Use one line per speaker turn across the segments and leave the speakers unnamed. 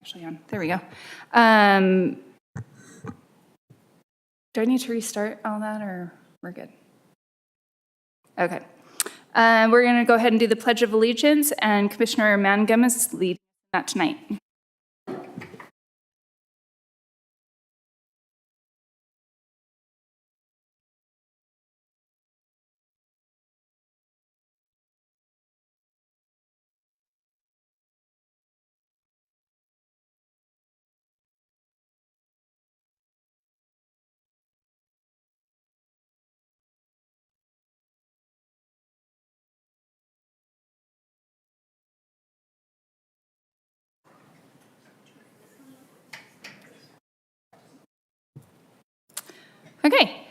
Actually on. There we go. Do I need to restart all that, or we're good? Okay. We're going to go ahead and do the Pledge of Allegiance, and Commissioner Mangum is leading that tonight. Okay.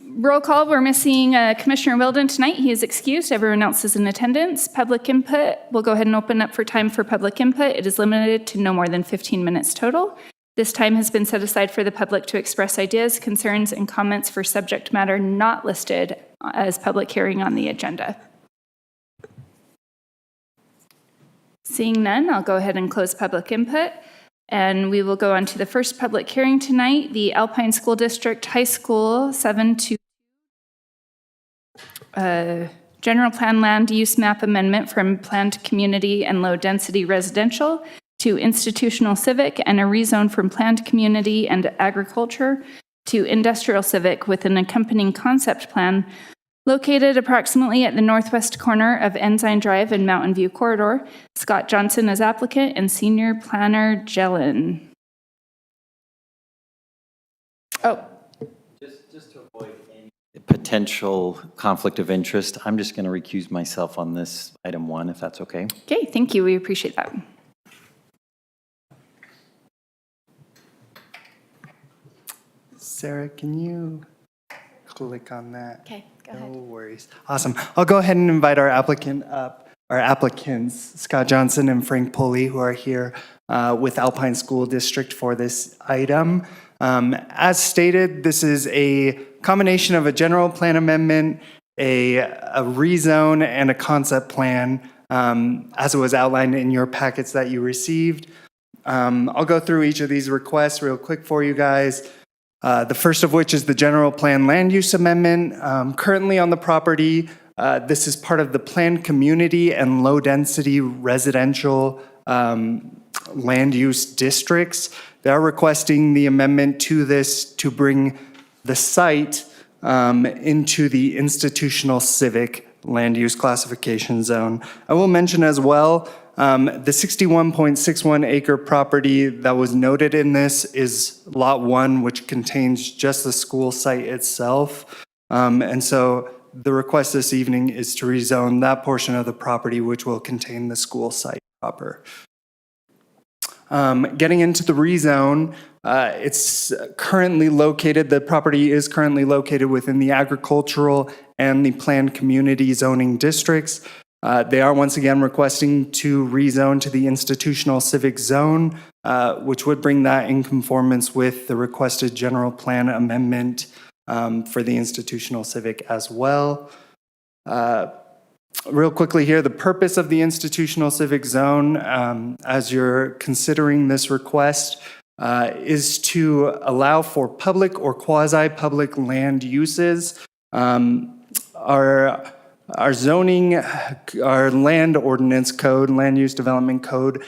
Roll call, we're missing Commissioner Wilden tonight. He is excused. Everyone else is in attendance. Public input, we'll go ahead and open up for time for public input. It is limited to no more than 15 minutes total. This time has been set aside for the public to express ideas, concerns, and comments for subject matter not listed as public hearing on the agenda. Seeing none, I'll go ahead and close public input. And we will go on to the first public hearing tonight, the Alpine School District High School 7-2 General Plan Land Use Map Amendment from Planned Community and Low Density Residential to Institutional Civic, and a rezone from Planned Community and Agriculture to Industrial Civic with an accompanying concept plan located approximately at the northwest corner of Ensign Drive and Mountain View Corridor. Scott Johnson as applicant and Senior Planner Jellin. Oh.
Just to avoid any potential conflict of interest, I'm just going to recuse myself on this item 1, if that's okay.
Okay, thank you. We appreciate that.
Sarah, can you click on that?
Okay, go ahead.
No worries. Awesome. I'll go ahead and invite our applicant up, our applicants, Scott Johnson and Frank Pulley, who are here with Alpine School District for this item. As stated, this is a combination of a general plan amendment, a rezone, and a concept plan, as it was outlined in your packets that you received. I'll go through each of these requests real quick for you guys. The first of which is the General Plan Land Use Amendment. Currently on the property, this is part of the Planned Community and Low Density Residential Land Use Districts. They are requesting the amendment to this to bring the site into the Institutional Civic Land Use Classification Zone. I will mention as well, the 61.61 acre property that was noted in this is Lot 1, which contains just the school site itself. And so the request this evening is to rezone that portion of the property which will contain the school site proper. Getting into the rezone, it's currently located, the property is currently located within the agricultural and the planned community zoning districts. They are once again requesting to rezone to the institutional civic zone, which would bring that in conformance with the requested general plan amendment for the institutional civic as well. Real quickly here, the purpose of the institutional civic zone, as you're considering this request, is to allow for public or quasi-public land uses. Our zoning, our land ordinance code, land use development code,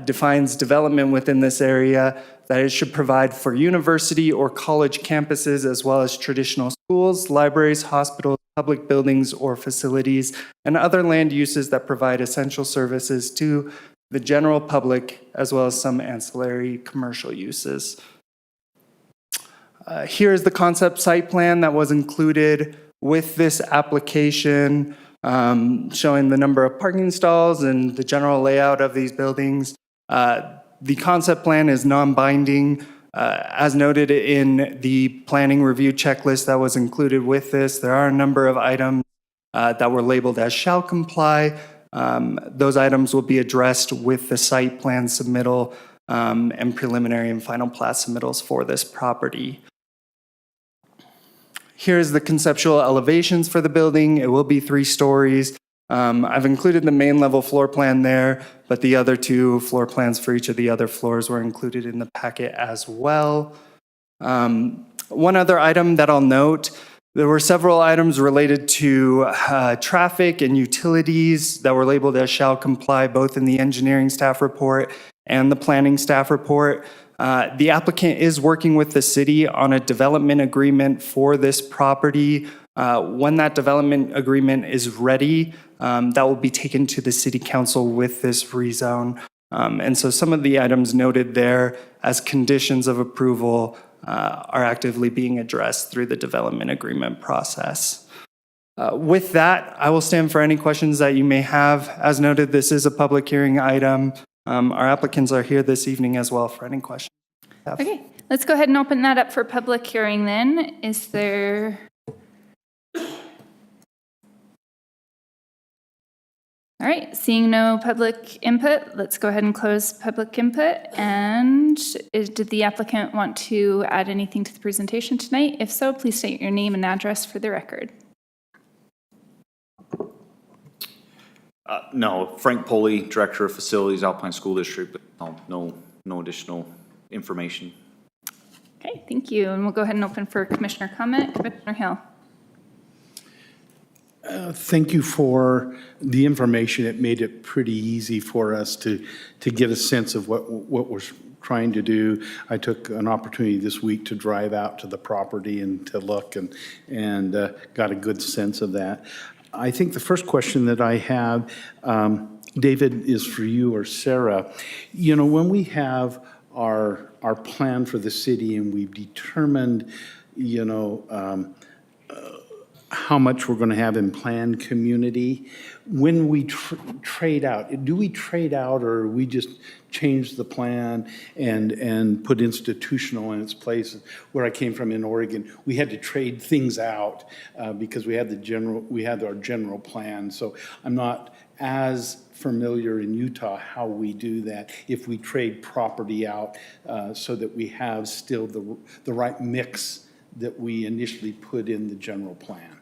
defines development within this area that it should provide for university or college campuses, as well as traditional schools, libraries, hospitals, public buildings or facilities, and other land uses that provide essential services to the general public, as well as some ancillary commercial uses. Here is the concept site plan that was included with this application, showing the number of parking stalls and the general layout of these buildings. The concept plan is non-binding. As noted in the planning review checklist that was included with this, there are a number of items that were labeled as shall comply. Those items will be addressed with the site plan submittal and preliminary and final plat submittals for this property. Here's the conceptual elevations for the building. It will be 3 stories. I've included the main level floor plan there, but the other two floor plans for each of the other floors were included in the packet as well. One other item that I'll note, there were several items related to traffic and utilities that were labeled as shall comply both in the engineering staff report and the planning staff report. The applicant is working with the city on a development agreement for this property. When that development agreement is ready, that will be taken to the city council with this rezone. And so some of the items noted there as conditions of approval are actively being addressed through the development agreement process. With that, I will stand for any questions that you may have. As noted, this is a public hearing item. Our applicants are here this evening as well for any questions.
Okay, let's go ahead and open that up for public hearing then. Is there... All right, seeing no public input, let's go ahead and close public input. And did the applicant want to add anything to the presentation tonight? If so, please state your name and address for the record.
No, Frank Poley, Director of Facilities, Alpine School District, but no additional information.
Okay, thank you. And we'll go ahead and open for commissioner comment. Commissioner Hill.
Thank you for the information. It made it pretty easy for us to get a sense of what we're trying to do. I took an opportunity this week to drive out to the property and to look and got a good sense of that. I think the first question that I have, David, is for you or Sarah. You know, when we have our plan for the city and we've determined, you know, how much we're going to have in planned community. When we trade out, do we trade out or we just change the plan and put institutional in its place? Where I came from in Oregon, we had to trade things out because we had our general plan. So I'm not as familiar in Utah how we do that, if we trade property out so that we have still the right mix that we initially put in the general plan.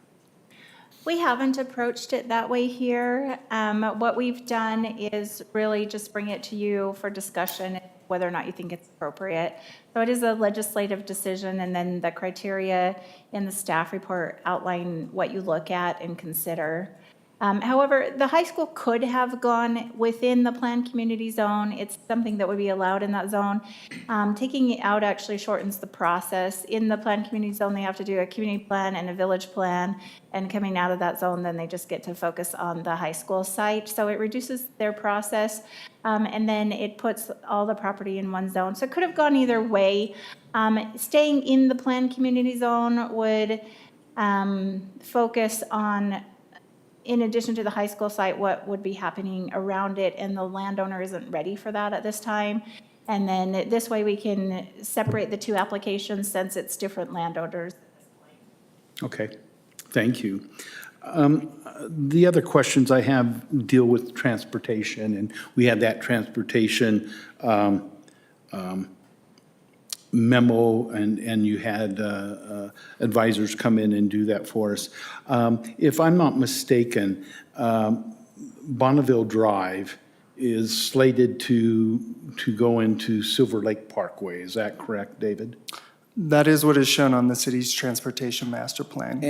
We haven't approached it that way here. What we've done is really just bring it to you for discussion, whether or not you think it's appropriate. So it is a legislative decision, and then the criteria in the staff report outline what you look at and consider. However, the high school could have gone within the planned community zone. It's something that would be allowed in that zone. Taking it out actually shortens the process. In the planned community zone, they have to do a community plan and a village plan, and coming out of that zone, then they just get to focus on the high school site. So it reduces their process, and then it puts all the property in one zone. So it could have gone either way. Staying in the planned community zone would focus on, in addition to the high school site, what would be happening around it, and the landowner isn't ready for that at this time. And then this way we can separate the two applications since it's different landowners.
Okay, thank you. The other questions I have deal with transportation, and we had that transportation memo, and you had advisors come in and do that for us. If I'm not mistaken, Bonneville Drive is slated to go into Silver Lake Parkway. Is that correct, David?
That is what is shown on the city's transportation master plan.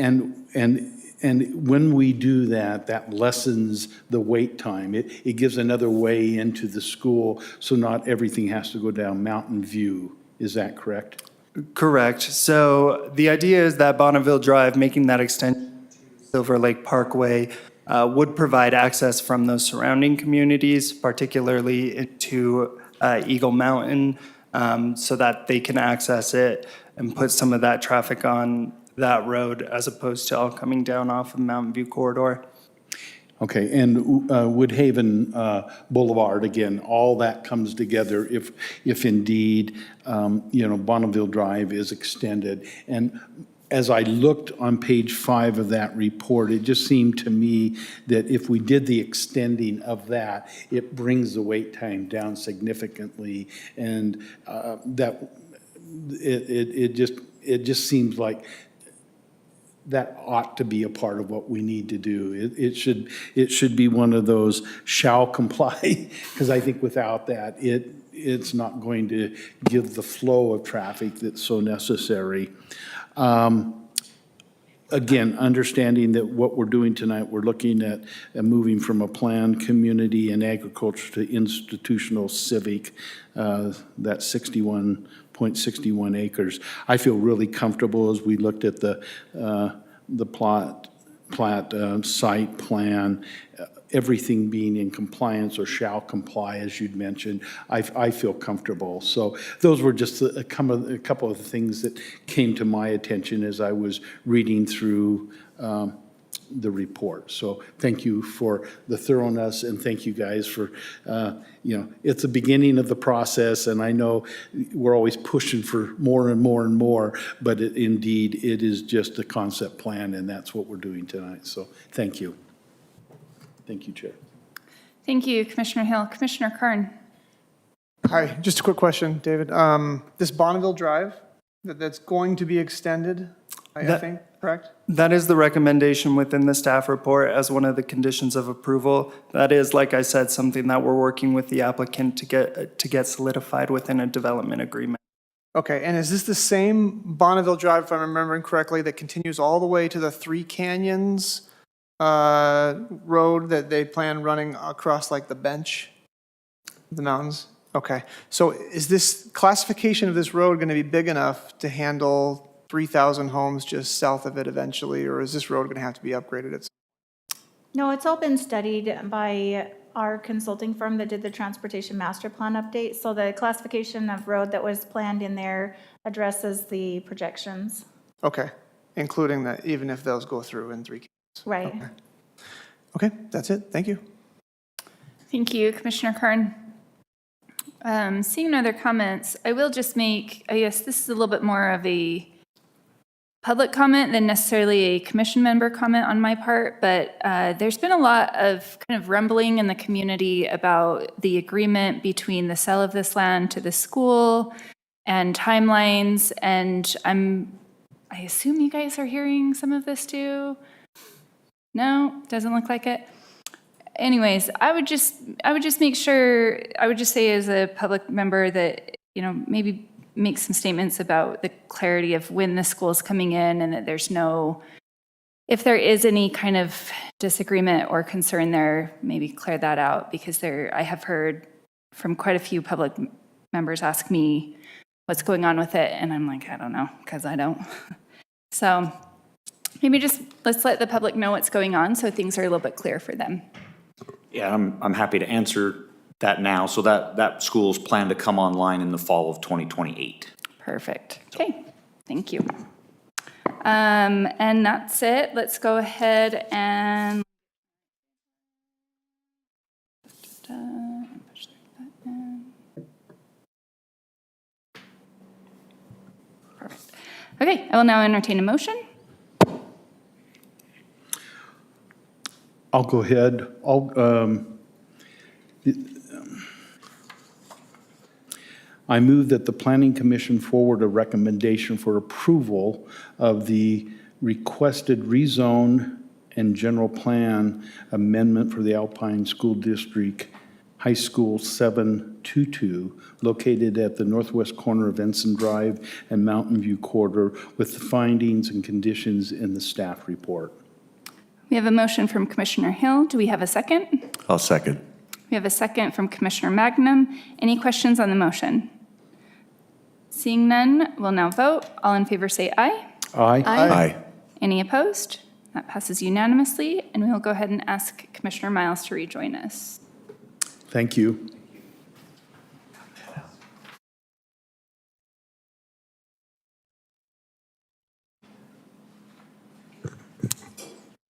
And when we do that, that lessens the wait time. It gives another way into the school, so not everything has to go down Mountain View. Is that correct?
Correct. So the idea is that Bonneville Drive, making that extension to Silver Lake Parkway, would provide access from those surrounding communities, particularly into Eagle Mountain, so that they can access it and put some of that traffic on that road as opposed to all coming down off of Mountain View Corridor.
Okay, and Woodhaven Boulevard, again, all that comes together if indeed, Bonneville Drive is extended. And as I looked on page 5 of that report, it just seemed to me that if we did the extending of that, it brings the wait time down significantly, and that it just seems like that ought to be a part of what we need to do. It should be one of those shall comply, because I think without that, it's not going to give the flow of traffic that's so necessary. Again, understanding that what we're doing tonight, we're looking at moving from a planned community and agriculture to institutional civic, that's 61.61 acres. I feel really comfortable as we looked at the plat site plan, everything being in compliance or shall comply, as you'd mentioned. I feel comfortable. So those were just a couple of things that came to my attention as I was reading through the report. So thank you for the thoroughness, and thank you guys for, it's the beginning of the process, and I know we're always pushing for more and more and more, but indeed, it is just a concept plan, and that's what we're doing tonight. So thank you. Thank you, Chair.
Thank you, Commissioner Hill. Commissioner Kern.
Hi, just a quick question, David. This Bonneville Drive, that's going to be extended, I think, correct?
That is the recommendation within the staff report as one of the conditions of approval. That is, like I said, something that we're working with the applicant to get solidified within a development agreement.
Okay, and is this the same Bonneville Drive, if I'm remembering correctly, that continues all the way to the Three Canyons road that they plan running across like the bench, the mountains? Okay, so is this classification of this road going to be big enough to handle 3,000 homes just south of it eventually, or is this road going to have to be upgraded?
No, it's all been studied by our consulting firm that did the transportation master plan update. So the classification of road that was planned in there addresses the projections.
Okay, including that, even if those go through in Three Canyons.
Right.
Okay, that's it. Thank you.
Thank you, Commissioner Kern. Seeing no other comments, I will just make, I guess this is a little bit more of a public comment than necessarily a commission member comment on my part, but there's been a lot of kind of rumbling in the community about the agreement between the sale of this land to the school and timelines, and I assume you guys are hearing some of this too? No, doesn't look like it. Anyways, I would just make sure, I would just say as a public member that, maybe make some statements about the clarity of when the school is coming in, and that there's no, if there is any kind of disagreement or concern there, maybe clear that out, because I have heard from quite a few public members ask me what's going on with it, and I'm like, I don't know, because I don't. So maybe just let's let the public know what's going on so things are a little bit clear for them.
Yeah, I'm happy to answer that now. So that school's planned to come online in the fall of 2028.
Perfect. Okay, thank you. And that's it. Let's go ahead and push that in. Perfect. Okay, I will now entertain a motion.
I'll go ahead. I move that the Planning Commission forward a recommendation for approval of the requested rezone and general plan amendment for the Alpine School District High School 722, located at the northwest corner of Ensign Drive and Mountain View corridor, with the findings and conditions in the staff report.
We have a motion from Commissioner Hill. Do we have a second?
I'll second.
We have a second from Commissioner Magnum. Any questions on the motion? Seeing none, we'll now vote. All in favor say aye.
Aye.
Aye.
Any opposed? That passes unanimously, and we will go ahead and ask Commissioner Miles to rejoin us.
Thank you.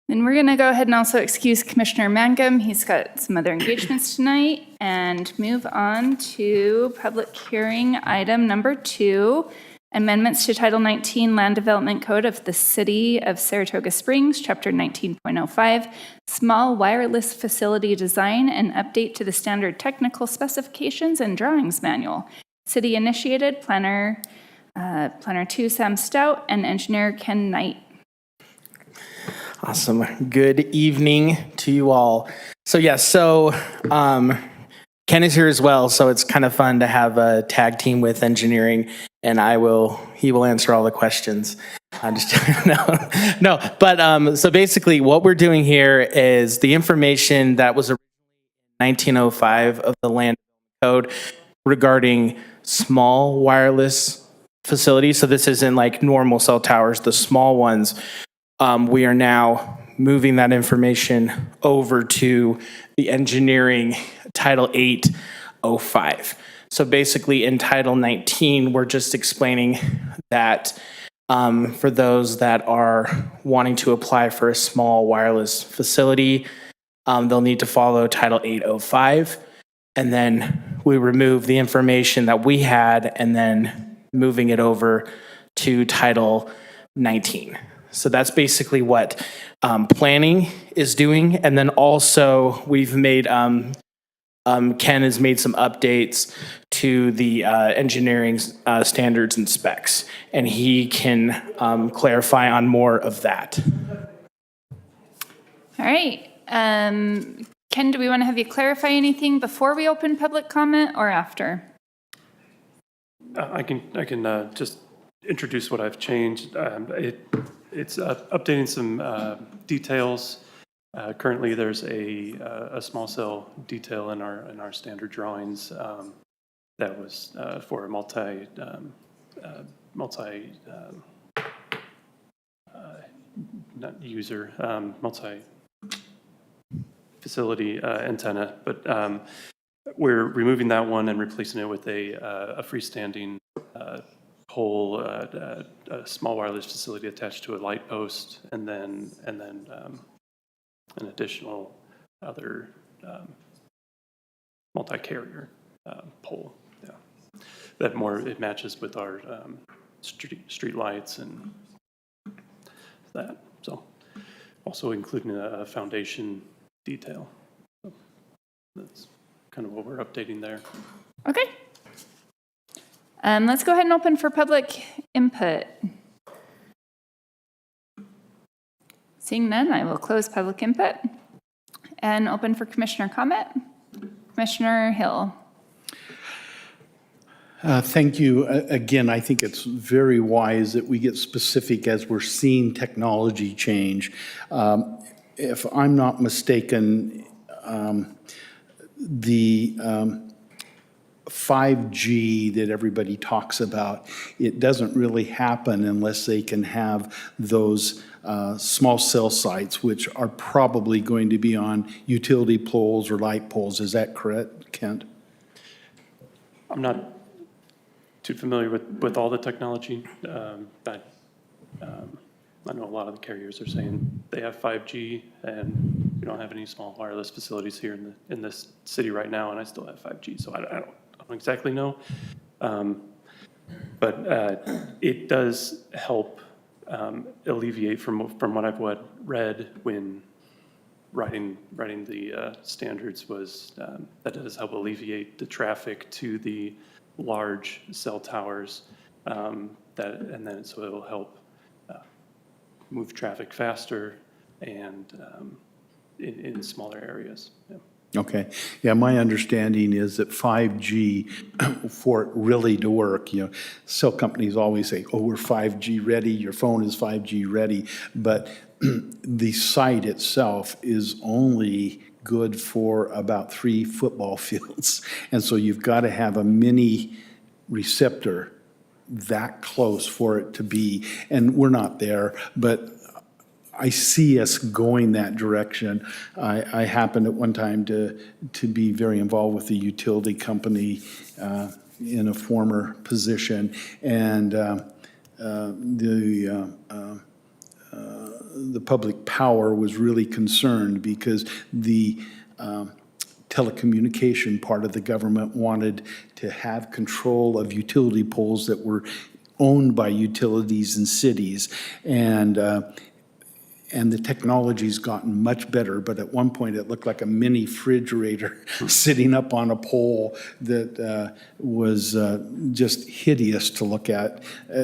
Then we're going to go ahead and also excuse Commissioner Mangum. He's got some other engagements tonight, and move on to public hearing item number 2, amendments to Title 19 Land Development Code of the City of Saratoga Springs, Chapter 19.05, Small Wireless Facility Design and Update to the Standard Technical Specifications and Drawings Manual. City initiated, Planner 2 Sam Stout and Engineer Ken Knight.
Awesome. Good evening to you all. So Ken is here as well, so it's kind of fun to have a tag team with engineering, and he will answer all the questions. I'm just so basically what we're doing here is the information that was originally in 1905 of the Land Code regarding small wireless facilities. So this isn't like normal cell towers, the small ones. We are now moving that information over to the engineering Title 805. So basically in Title 19, we're just explaining that for those that are wanting to apply for a small wireless facility, they'll need to follow Title 805. And then we remove the information that we had and then moving it over to Title 19. So that's basically what planning is doing. And then also we've made, Ken has made some updates to the engineering standards and specs, and he can clarify on more of that.
All right. Ken, do we want to have you clarify anything before we open public comment or after?
I can just introduce what I've changed. It's updating some details. Currently, there's a small cell detail in our standard drawings that was for a multi facility antenna, but we're removing that one and replacing it with a freestanding pole, a small wireless facility attached to a light post, and then an additional other multi-carrier pole. Yeah, that it matches with our street lights and that. So also including a foundation detail. So that's kind of what we're updating there.
Okay. Let's go ahead and open for public input. Seeing none, I will close public input and open for commissioner comment. Commissioner Hill.
Thank you. Again, I think it's very wise that we get specific as we're seeing technology change. If I'm not mistaken, the 5G that everybody talks about, it doesn't really happen unless they can have those small cell sites, which are probably going to be on utility poles or light poles. Is that correct, Kent?
I'm not too familiar with all the technology, but I know a lot of the carriers are saying they have 5G, and we don't have any small wireless facilities here in this city right now, and I still have 5G, so I don't exactly know. But it does help alleviate from what I've read when writing the standards was that does help alleviate the traffic to the large cell towers, and then so it'll help move traffic faster and in smaller areas. Yeah.
Okay. Yeah, my understanding is that 5G, for it really to work, cell companies always say, oh, we're 5G ready, your phone is 5G ready, but the site itself is only good for about 3 football fields. And so you've got to have a mini receptor that close for it to be, and we're not there, but I see us going that direction. I happened at one time to be very involved with the utility company in a former position, and the public power was really concerned because the telecommunication part of the government wanted to have control of utility poles that were owned by utilities and cities, and and the technology's gotten much better, but at one point it looked like a mini refrigerator sitting up on a pole that was just hideous to look at,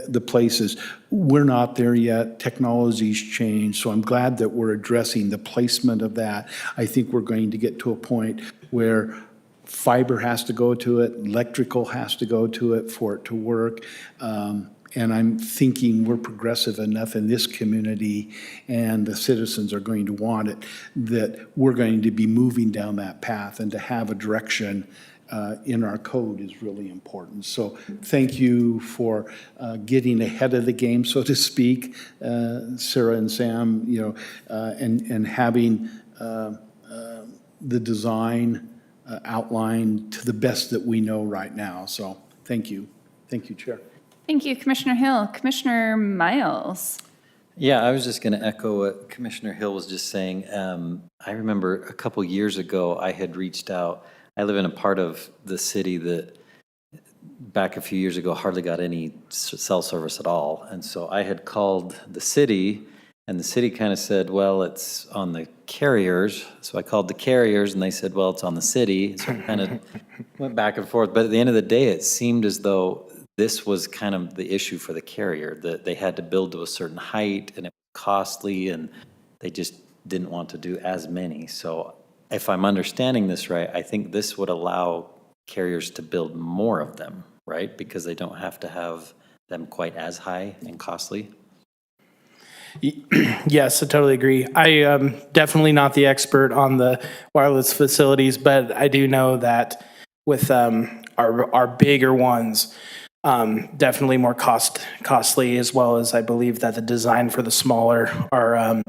the places. We're not there yet. Technology's changed, so I'm glad that we're addressing the placement of that. I think we're going to get to a point where fiber has to go to it, electrical has to go to it for it to work. And I'm thinking we're progressive enough in this community, and the citizens are going to want it, that we're going to be moving down that path, and to have a direction in our code is really important. So thank you for getting ahead of the game, so to speak, Sarah and Sam, and having the design outlined to the best that we know right now. So thank you. Thank you, Chair.
Thank you, Commissioner Hill. Commissioner Miles.
Yeah, I was just going to echo what Commissioner Hill was just saying. I remember a couple years ago, I had reached out. I live in a part of the city that back a few years ago hardly got any cell service at all. And so I had called the city, and the city kind of said, well, it's on the carriers. So I called the carriers, and they said, well, it's on the city. So I kind of went back and forth. But at the end of the day, it seemed as though this was kind of the issue for the carrier, that they had to build to a certain height, and it was costly, and they just didn't want to do as many. So if I'm understanding this right, I think this would allow carriers to build more of them, right? Because they don't have to have them quite as high and costly.
Yes, I totally agree. I am definitely not the expert on the wireless facilities, but I do know that with our bigger ones, definitely more costly, as well as I believe that the design for the smaller are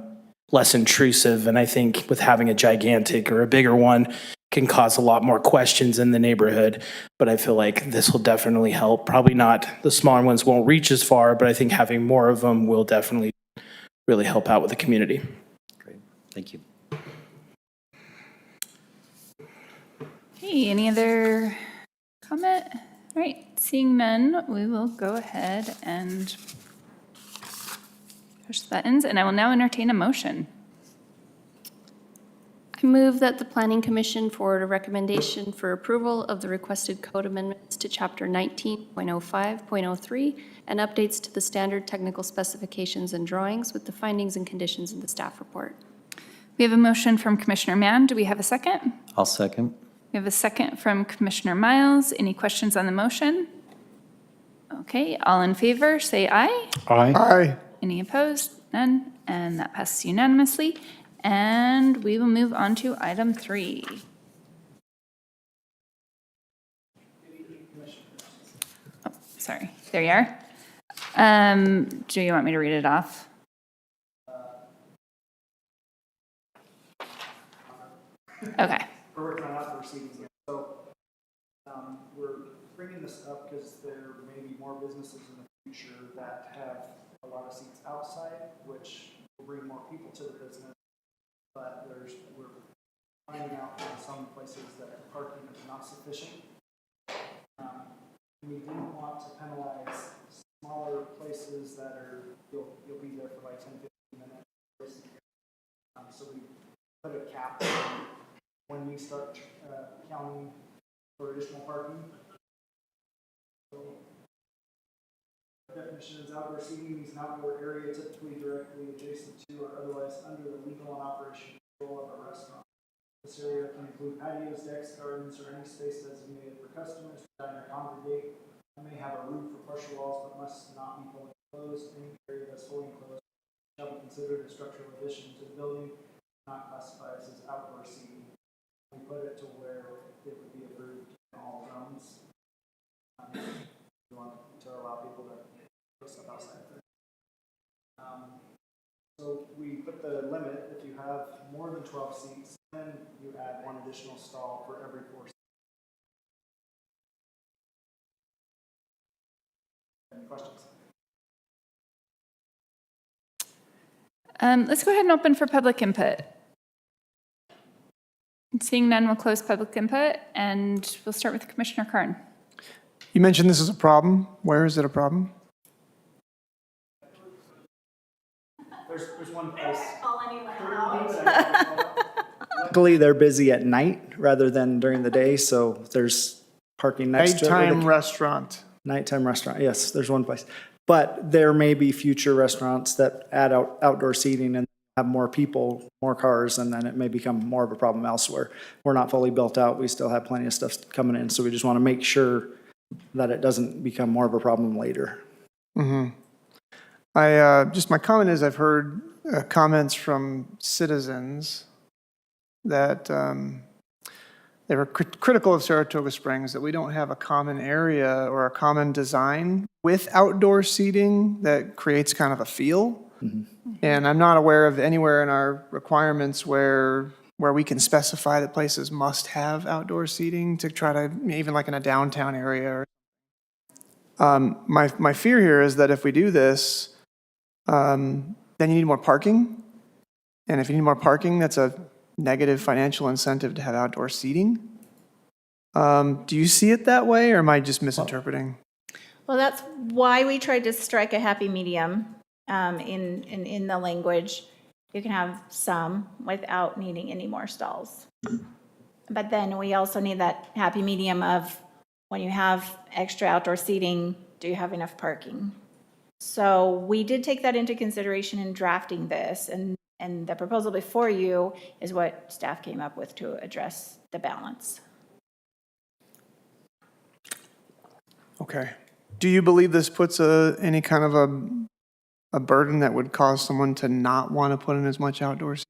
less intrusive. And I think with having a gigantic or a bigger one can cause a lot more questions in the neighborhood. But I feel like this will definitely help. Probably not, the smaller ones won't reach as far, but I think having more of them will definitely really help out with the community.
Great, thank you.
Hey, any other comment? All right, seeing none, we will go ahead and push the buttons, and I will now entertain a motion.
I move that the Planning Commission forward a recommendation for approval of the requested code amendments to Chapter 19.05.03 and updates to the standard technical specifications and drawings with the findings and conditions in the staff report.
We have a motion from Commissioner Mann. Do we have a second?
I'll second.
We have a second from Commissioner Miles. Any questions on the motion? Okay, all in favor, say aye.
Aye.
Aye.
Any opposed? None. And that passes unanimously. And we will move on to item 3. Oh, sorry. There you are. Do you want me to read it off? Okay.
We're working on outdoor seating. So we're bringing this up because there may be more businesses in the future that have a lot of seats outside, which will bring more people to the business. But we're finding out in some places that the parking is not sufficient. We didn't want to penalize smaller places that are, you'll be there for like 10, 15 minutes. So we put a cap on when we start counting for additional parking. So the definition is outdoor seating means an outdoor area typically directly adjacent to or otherwise under the legal and operational control of a restaurant. This area can include patios, decks, gardens, or any space designated for customers to dine or congregate. It may have a roof or partial walls, but must not be fully enclosed. Any area that's fully enclosed shall be considered a structural addition to the building, not classified as outdoor seating. We put it to where it would be approved in all zones. We want to allow people to put stuff outside. So we put the limit, if you have more than 12 seats, then you add one additional stall for every 4 seats. Any questions?
Let's go ahead and open for public input. Seeing none, we'll close public input, and we'll start with Commissioner Karn.
You mentioned this is a problem. Where is it a problem?
There's one place.
Luckily, they're busy at night rather than during the day, so there's parking next to it. where they
Nighttime
can-
restaurant.
Nighttime restaurant, yes, there's one place. But there may be future restaurants that add outdoor seating and have more people, more cars, and then it may become more of a problem elsewhere. We're not fully built out, we still have plenty of stuff coming in, so we just want to make sure that it doesn't become more of a problem later.
Just my comment is I've heard comments from citizens that they were critical of Saratoga Springs, that we don't have a common area or a common design with outdoor seating that creates kind of a feel. And I'm not aware of anywhere in our requirements where we can specify that places must have outdoor seating to try to, even like in a downtown area. My fear here is that if we do this, then you need more parking. And if you need more parking, that's a negative financial incentive to have outdoor seating. Do you see it that way, or am I just misinterpreting?
Well, that's why we tried to strike a happy medium in the language. You can have some without needing any more stalls. But then we also need that happy medium of when you have extra outdoor seating, do you have enough parking? So we did take that into consideration in drafting this, and the proposal before you is what staff came up with to address the balance.
Okay. Do you believe this puts any kind of a burden that would cause someone to not want to put in as much outdoors?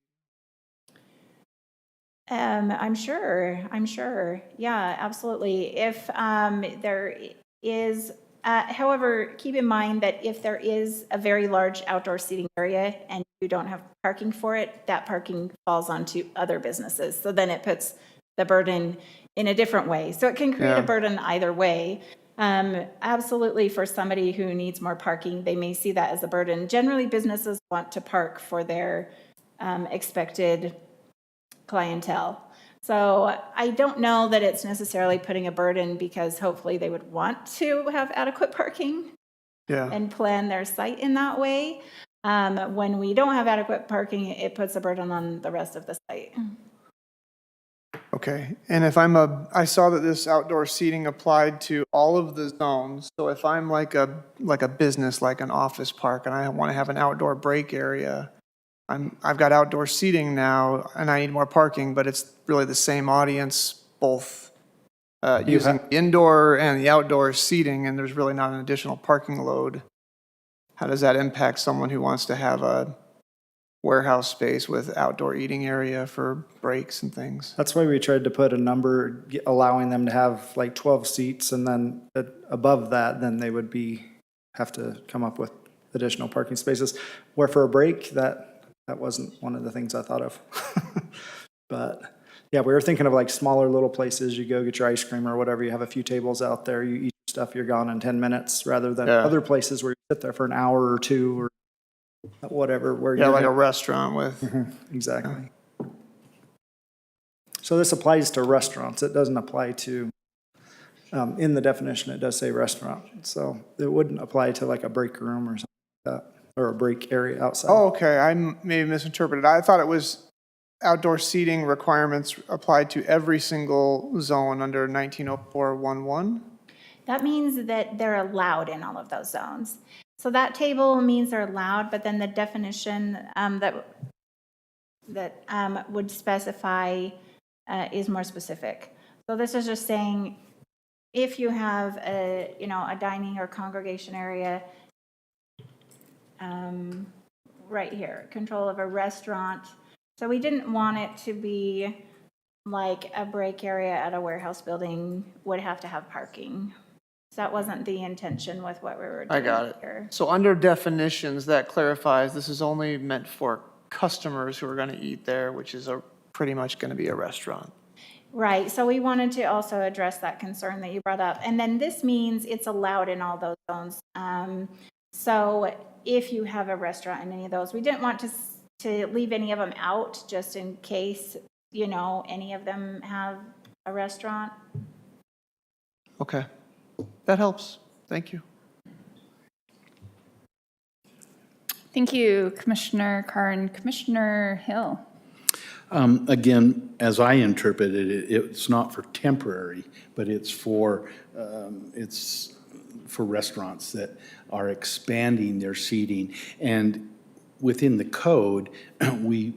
I'm sure. Yeah, absolutely. If there is, however, keep in mind that if there is a very large outdoor seating area and you don't have parking for it, that parking falls onto other businesses. So then it puts the burden in a different way. So it can create a burden either way. Absolutely, for somebody who needs more parking, they may see that as a burden. Generally, businesses want to park for their expected clientele. So I don't know that it's necessarily putting a burden, because hopefully they would want to have adequate parking and plan their site in that way. When we don't have adequate parking, it puts a burden on the rest of the site.
Okay, and if I saw that this outdoor seating applied to all of the zones, so if I'm like a business, like an office park, and I want to have an outdoor break area, I've got outdoor seating now, and I need more parking, but it's really the same audience, both using the indoor and the outdoor seating, and there's really not an additional parking load. How does that impact someone who wants to have a warehouse space with outdoor eating area for breaks and things?
That's why we tried to put a number allowing them to have like 12 seats, and then above that, then they would have to come up with additional parking spaces. Where for a break, that wasn't one of the things I thought of. But yeah, we were thinking of like smaller little places. You go get your ice cream or whatever, you have a few tables out there, you eat your stuff, you're gone in 10 minutes, rather than other places where you sit there for an hour or two or whatever. Where
Like a restaurant with.
Exactly. So this applies to restaurants. It doesn't apply to, in the definition, it does say restaurant. So it wouldn't apply to like a break room or something like that, or a break area outside.
Oh, okay, I maybe misinterpreted. I thought it was outdoor seating requirements applied to every single zone under 1904-11.
That means that they're allowed in all of those zones. So that table means they're allowed, but then the definition that would specify is more specific. So this is just saying, if you have a dining or congregation area, right here, control of a restaurant. So we didn't want it to be like a break area at a warehouse building would have to have parking. So that wasn't the intention with what we were doing.
I got it.
Here.
So under definitions, that clarifies this is only meant for customers who are going to eat there, which is pretty much going to be a restaurant.
Right, so we wanted to also address that concern that you brought up. And then this means it's allowed in all those zones. So if you have a restaurant in any of those, we didn't want to leave any of them out just in case, any of them have a restaurant.
Okay, that helps. Thank you.
Thank you, Commissioner Carn. Commissioner Hill.
Again, as I interpreted it, it's not for temporary, but it's for restaurants that are expanding their seating. And within the code, we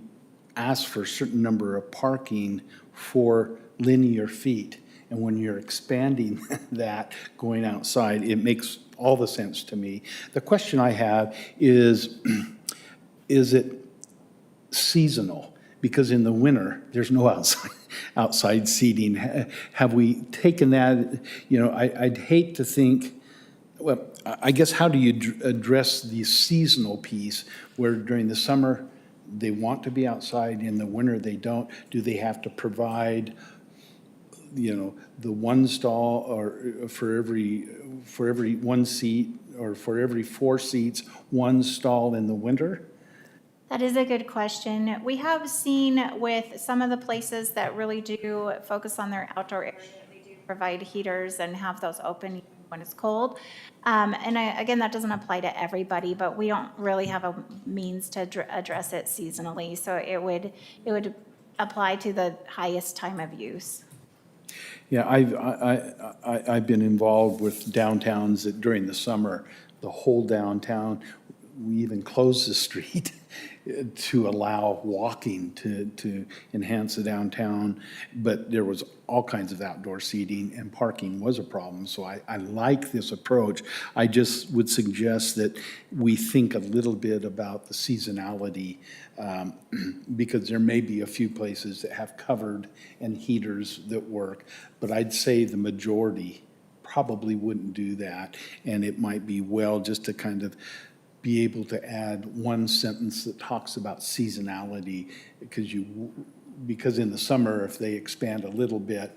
ask for a certain number of parking for linear feet. And when you're expanding that, going outside, it makes all the sense to me. The question I have is it seasonal? Because in the winter, there's no outside seating. Have we taken that, I'd hate to think, well, I guess how do you address the seasonal piece where during the summer they want to be outside, in the winter they don't? Do they have to provide, the one stall or for every one seat, or for every 4 seats, one stall in the winter?
That is a good question. We have seen with some of the places that really do focus on their outdoor area, they do provide heaters and have those open when it's cold. Again, that doesn't apply to everybody, but we don't really have a means to address it seasonally. So it would apply to the highest time of use.
Yeah, I've been involved with downtowns that during the summer, the whole downtown, we even closed the street to allow walking to enhance the downtown, but there was all kinds of outdoor seating and parking was a problem. So I like this approach. I just would suggest that we think a little bit about the seasonality, because there may be a few places that have covered and heaters that work, but I'd say the majority probably wouldn't do that. And it might be well just to kind of be able to add one sentence that talks about seasonality, because in the summer, if they expand a little bit,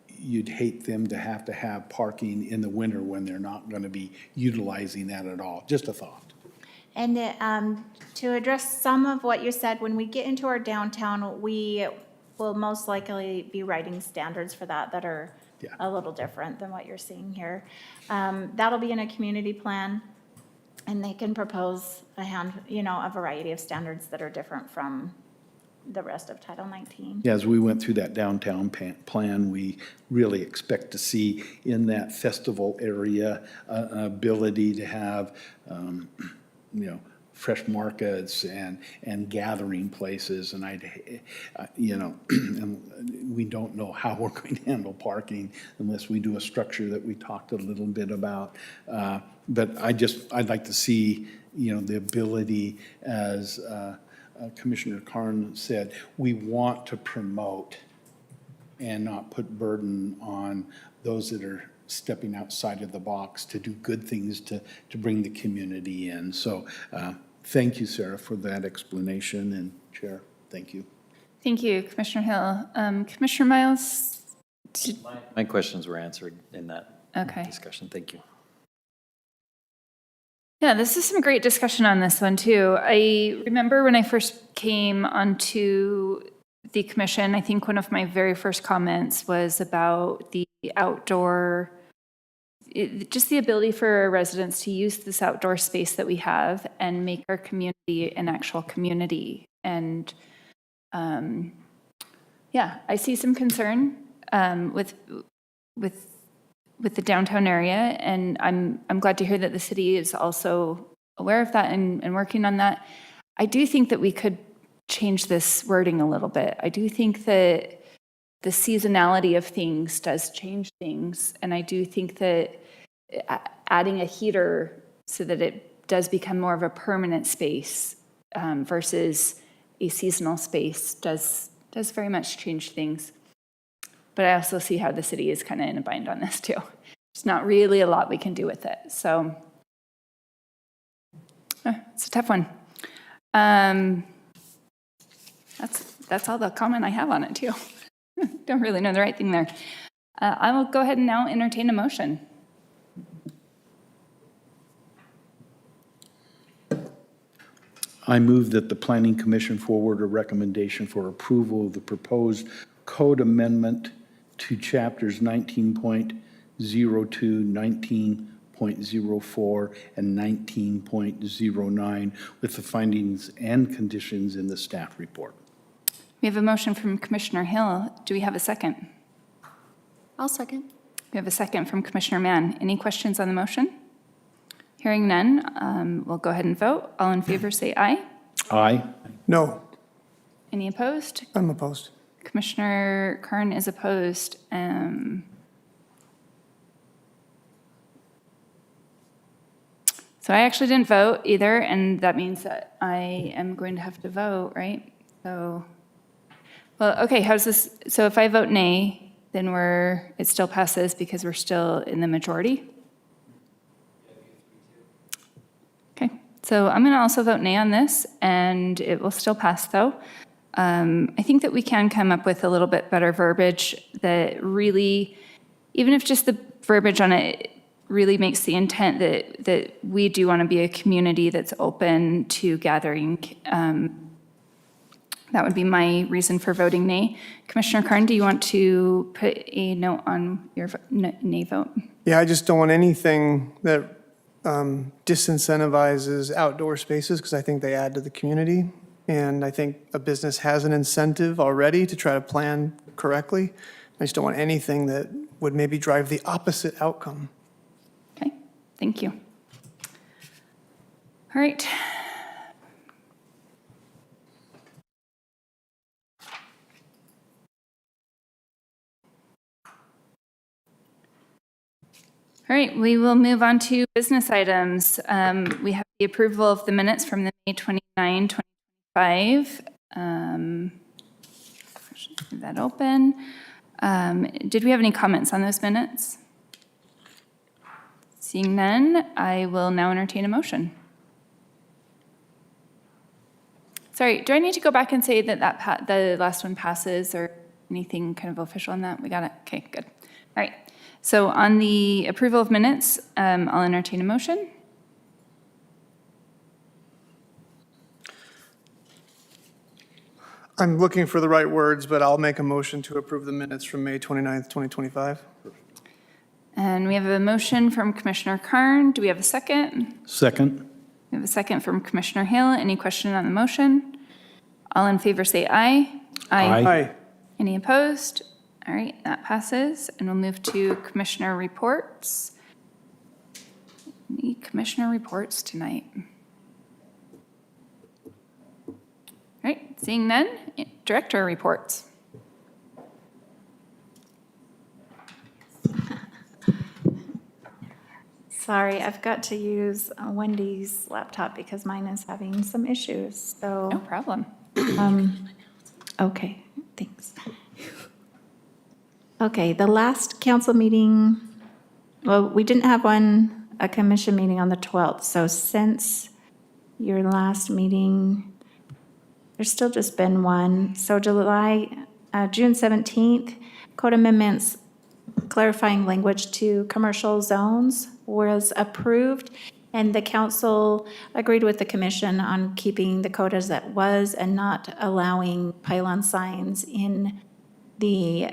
you'd hate them to have parking in the winter when they're not going to be utilizing that at all. Just a thought.
And to address some of what you said, when we get into our downtown, we will most likely be writing standards for that are a little different than what you're seeing here. That'll be in a community plan. And they can propose a variety of standards that are different from the rest of Title 19.
Yeah, as we went through that downtown plan, we really expect to see in that festival area an ability to have, fresh markets and gathering places. And and we don't know how we're going to handle parking unless we do a structure that we talked a little bit about. But I'd like to see, the ability, as Commissioner Carn said, we want to promote and not put burden on those that are stepping outside of the box to do good things to bring the community in. So thank you, Sarah, for that explanation, and Chair, thank you.
Thank you, Commissioner Hill. Commissioner Miles?
My questions were answered in that
Okay.
discussion. Thank you.
Yeah, this is some great discussion on this one too. I remember when I first came onto the commission, I think one of my very first comments was about the outdoor, just the ability for residents to use this outdoor space that we have and make our community an actual community. And I see some concern with the downtown area, and I'm glad to hear that the city is also aware of that and working on that. I do think that we could change this wording a little bit. I do think that the seasonality of things does change things, and I do think that adding a heater so that it does become more of a permanent space versus a seasonal space does very much change things. But I also see how the city is kind of in a bind on this too. There's not really a lot we can do with it. So it's a tough one. That's all the comment I have on it too. Don't really know the right thing there. I will go ahead and now entertain a motion.
I move that the Planning Commission forward a recommendation for approval of the proposed code amendment to chapters 19.02, 19.04 and 19.09 with the findings and conditions in the staff report.
We have a motion from Commissioner Hill. Do we have a second?
I'll second.
We have a second from Commissioner Mann. Any questions on the motion? Hearing none, we'll go ahead and vote. All in favor, say aye.
Aye.
No,
Any opposed?
I'm opposed.
Commissioner Kern is opposed. So I actually didn't vote either, and that means that I am going to have to vote, right? So, well, okay, how's this? So if I vote nay, then it still passes because we're still in the majority? Okay, so I'm going to also vote nay on this, and it will still pass, though. I think that we can come up with a little bit better verbiage that really, even if just the verbiage on it really makes the intent that we do want to be a community that's open to gathering. That would be my reason for voting nay. Commissioner Kern, do you want to put a note on your nay vote?
Yeah, I just don't want anything that disincentivizes outdoor spaces because I think they add to the community. And I think a business has an incentive already to try to plan correctly. I just don't want anything that would maybe drive the opposite outcome.
Okay, thank you. All right. All right, we will move on to business items. We have the approval of the minutes from the May 29, 2025. Leave that open. Did we have any comments on those minutes? Seeing none, I will now entertain a motion. Sorry, do I need to go back and say that the last one passes or anything kind of official on that? We got it? Okay, good. All right. So on the approval of minutes, I'll entertain a motion.
I'm looking for the right words, but I'll make a motion to approve the minutes from May 29th, 2025.
And we have a motion from Commissioner Kern. Do we have a second?
Second.
We have a second from Commissioner Hill. Any question on the motion? All in favor say aye.
Aye.
Aye.
Any opposed? All right, that passes. And we'll move to Commissioner reports. Any Commissioner reports tonight? All right, seeing none, Director reports.
Sorry, I've got to use Wendy's laptop because mine is having some issues, so.
No problem.
Okay, thanks. Okay, the last council meeting, well, we didn't have a commission meeting on the 12th, so since your last meeting, there's still just been one. So June 17th, code amendments clarifying language to commercial zones was approved, and the council agreed with the commission on keeping the code as that was and not allowing pylon signs in the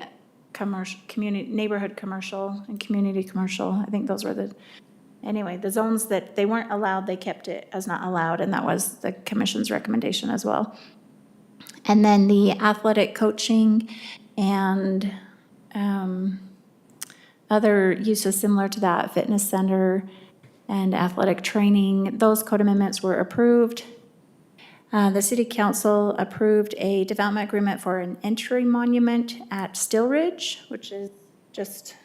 commercial, community, neighborhood commercial and community commercial. I think those were the zones that they weren't allowed, they kept it as not allowed, and that was the commission's recommendation as well. And then the athletic coaching and other uses similar to that, fitness center and athletic training, those code amendments were approved. The city council approved a development agreement for an entry monument at Still Ridge, which is just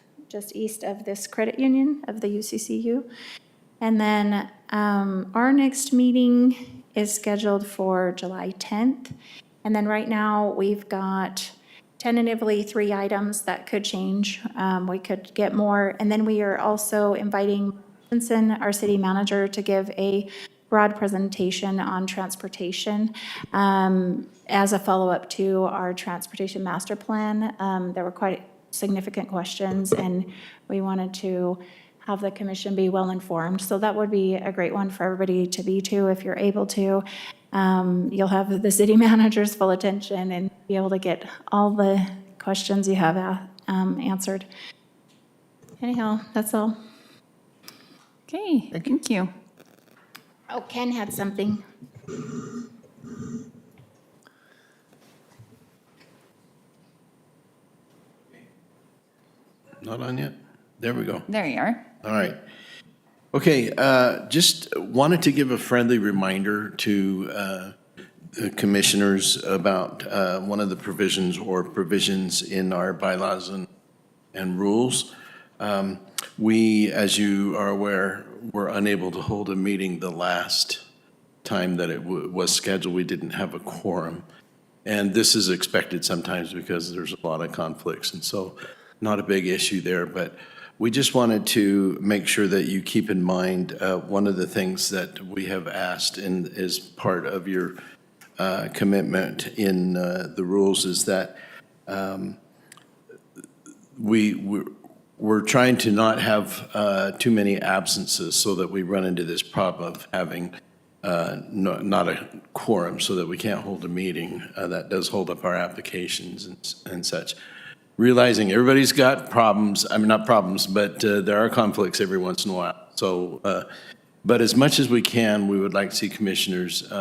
east of this credit union of the UCCU. And then our next meeting is scheduled for July 10th. And then right now we've got tentatively 3 items that could change. We could get more. And then we are also inviting Jensen, our city manager, to give a broad presentation on transportation as a follow-up to our transportation master plan. There were quite significant questions, and we wanted to have the commission be well-informed. So that would be a great one for everybody to be to if you're able to. You'll have the city manager's full attention and be able to get all the questions you have answered. Anyhow, that's all.
Okay, thank you.
Oh, Ken had something.
Not on yet? There we go.
There you are.
All right. Okay, just wanted to give a friendly reminder to the commissioners about one of the provisions in our bylaws and rules. We, as you are aware, were unable to hold a meeting the last time that it was scheduled. We didn't have a quorum. And this is expected sometimes because there's a lot of conflicts, and so not a big issue there, but we just wanted to make sure that you keep in mind one of the things that we have asked and is part of your commitment in the rules is that we're trying to not have too many absences so that we run into this problem of having not a quorum so that we can't hold a meeting. That does hold up our applications and such. Realizing everybody's got problems, I mean, not problems, but there are conflicts every once in a while. So, but as much as we can, we would like to see commissioners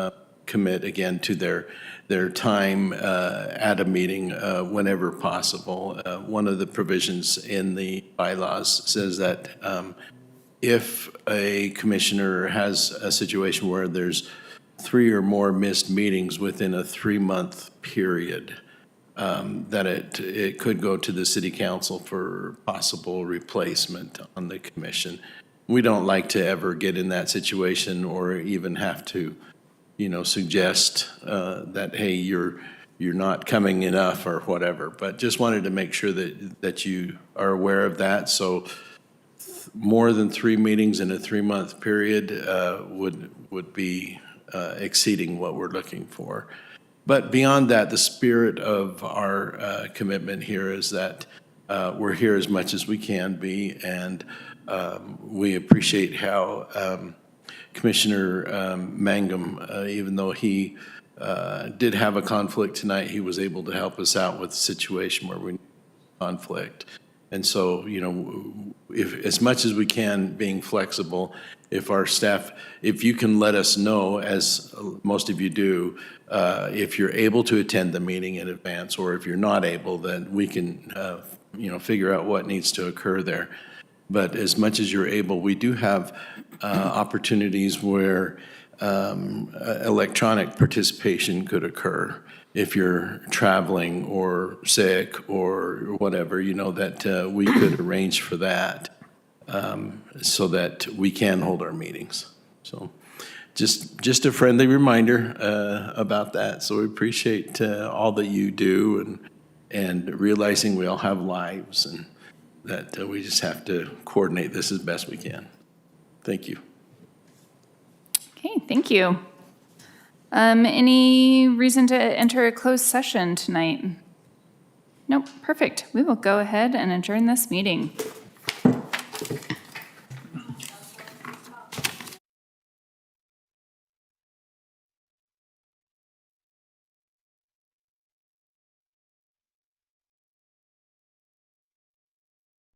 commit again to their time at a meeting whenever possible. One of the provisions in the bylaws says that if a commissioner has a situation where there's 3 or more missed meetings within a 3-month period, that it could go to the city council for possible replacement on the commission. We don't like to ever get in that situation or even have to, suggest that, hey, you're not coming enough or whatever. But just wanted to make sure that you are aware of that. So more than 3 meetings in a 3-month period would be exceeding what we're looking for. But beyond that, the spirit of our commitment here is that we're here as much as we can be, and we appreciate how Commissioner Mangum, even though he did have a conflict tonight, he was able to help us out with a situation where we need conflict. And so, if as much as we can, being flexible, if our staff, if you can let us know, as most of you do, if you're able to attend the meeting in advance, or if you're not able, then we can, figure out what needs to occur there. But as much as you're able, we do have opportunities where electronic participation could occur. If you're traveling or sick or whatever, that we could arrange for that so that we can hold our meetings. So just a friendly reminder about that. So we appreciate all that you do and realizing we all have lives and that we just have to coordinate this as best we can. Thank you.
Okay, thank you. Any reason to enter a closed session tonight? Nope, perfect. We will go ahead and adjourn this meeting.